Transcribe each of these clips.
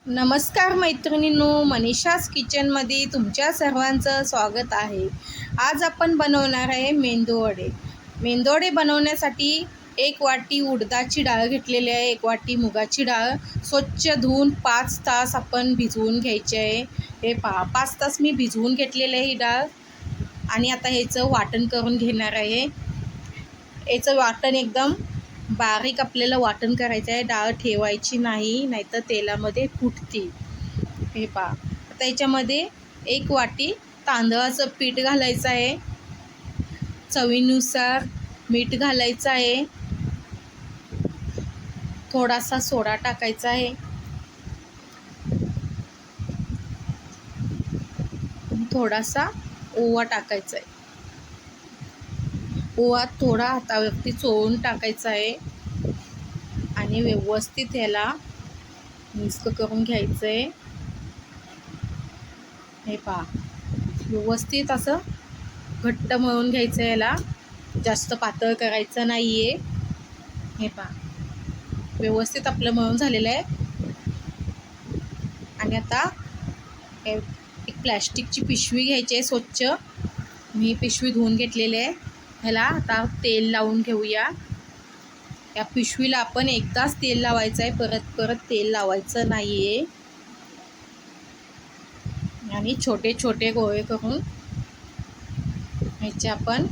नमस्कार मैत्रिणींनो, मनीषाज किचनमध्ये तुमच्या सर्वांचं स्वागत आहे. आज आपण बनवणार आहे मेंदूवडे. मेंदूवडे बनवण्यासाठी 1 वाटी उडदाची डाळ घेतलेली आहे, 1 वाटी मुगाची डाळ स्वच्छ धुवून 5 तास आपण भिजवून घ्यायची आहे. हे पहा, 5 तास मी भिजवून घेतलेली आहे ही डाळ. आणि आता ह्याचं वाटण करून घेणार आहे. याचं वाटण एकदम बारीक आपल्याला वाटण करायचं आहे. डाळ ठेवायची नाही, नाहीतर तेलामध्ये फुटते. हे पहा, आता याच्यामध्ये 1 वाटी तांदळाचं पीठ घालायचं आहे. चवीनुसार मीठ घालायचं आहे. थोडासा सोडा टाकायचा आहे. थोडासा ओवा टाकायचा आहे. ओवा थोडा हातावरती चोळून टाकायचा आहे आणि व्यवस्थित ह्याला मिक्स करून घ्यायचं आहे. हे पहा, व्यवस्थित असं घट्ट मळून घ्यायचं आहे. याला जास्त पातळ करायचं नाही आहे. हे पहा, व्यवस्थित आपलं मळून झालेलं आहे. आणि आता एक प्लॅस्टिकची पिशवी घ्यायची आहे स्वच्छ. मी पिशवी धुवून घेतलेली आहे. ह्याला आता तेल लावून घेऊया. या पिशवीला आपण एकदाच तेल लावायचं आहे, परत परत तेल लावायचं नाही आहे. आणि छोटे छोटे गोळे करून ह्याचे आपण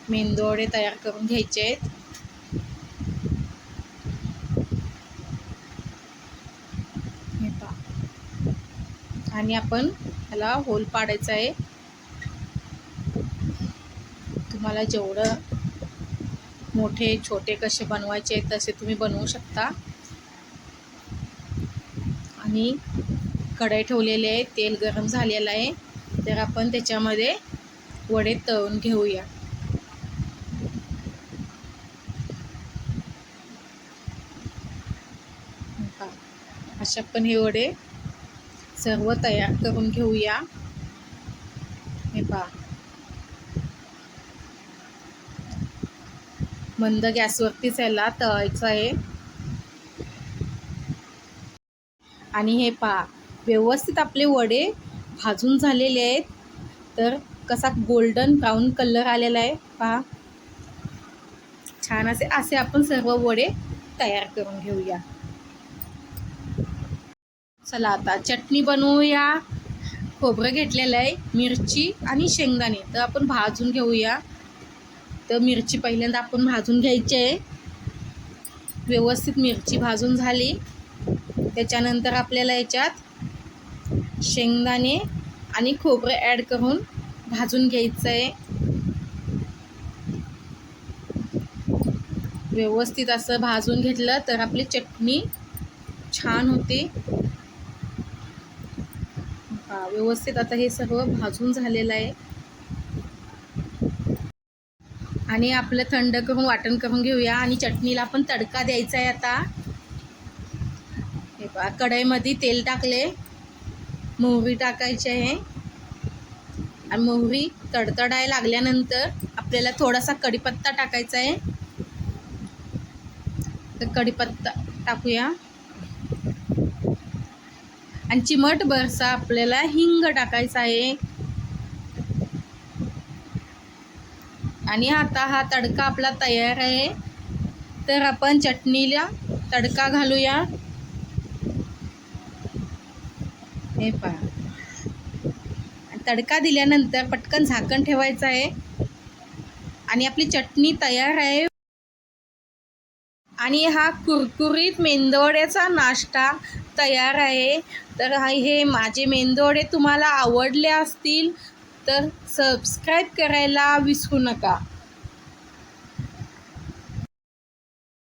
मेंदूवडे तयार करून घ्यायचे आहेत. हे पहा, आणि आपण ह्याला होल पाडायचा आहे. तुम्हाला जेवढं मोठे छोटे कसे बनवायचे तसे तुम्ही बनवू शकता. आणि कढई ठेवलेली आहे, तेल गरम झालेलं आहे. तर आपण त्याच्यामध्ये वडे तळून घेऊया. अशा आपण हे वडे सर्व तयार करून घेऊया. हे पहा, मंद गॅसवरतीच याला तळायचं आहे. आणि हे पहा, व्यवस्थित आपले वडे भाजून झालेले आहेत. तर कसा गोल्डन ब्राऊन कलर आलेला आहे पहा. छान असे आपण सर्व वडे तयार करून घेऊया. चला आता चटणी बनवूया. खोबरं घेतलेलं आहे, मिरची आणि शेंगदाणे तर आपण भाजून घेऊया. तर मिरची पहिल्यांदा आपण भाजून घ्यायची आहे. व्यवस्थित मिरची भाजून झाली, त्याच्यानंतर आपल्याला याच्यात शेंगदाणे आणि खोबरं ॲड करून भाजून घ्यायचं आहे. व्यवस्थित असं भाजून घेतलं तर आपली चटणी छान होते. व्यवस्थित आता हे सर्व भाजून झालेलं आहे. आणि आपलं थंड करून वाटण करून घेऊया. आणि चटणीला आपण तडका द्यायचा आहे. आता हे पहा, कढईमध्ये तेल टाकले, मोहरी टाकायची आहे. आणि मोहरी तडतडायला लागल्यानंतर आपल्याला थोडासा कढीपत्ता टाकायचा आहे. तर कढीपत्ता टाकूया. आणि चिमटभरसा आपल्याला हिंग टाकायचा आहे. आणि आता हा तडका आपला तयार आहे. तर आपण चटणीला तडका घालूया. हे पहा, तडका दिल्यानंतर पटकन झाकण ठेवायचं आहे. आणि आपली चटणी तयार आहे. आणि हा कुरकुरीत मेंदूवड्याचा नाश्ता तयार आहे. तर हे माझे मेंदूवडे तुम्हाला आवडले असतील तर सबस्क्राईब करायला विसरू नका.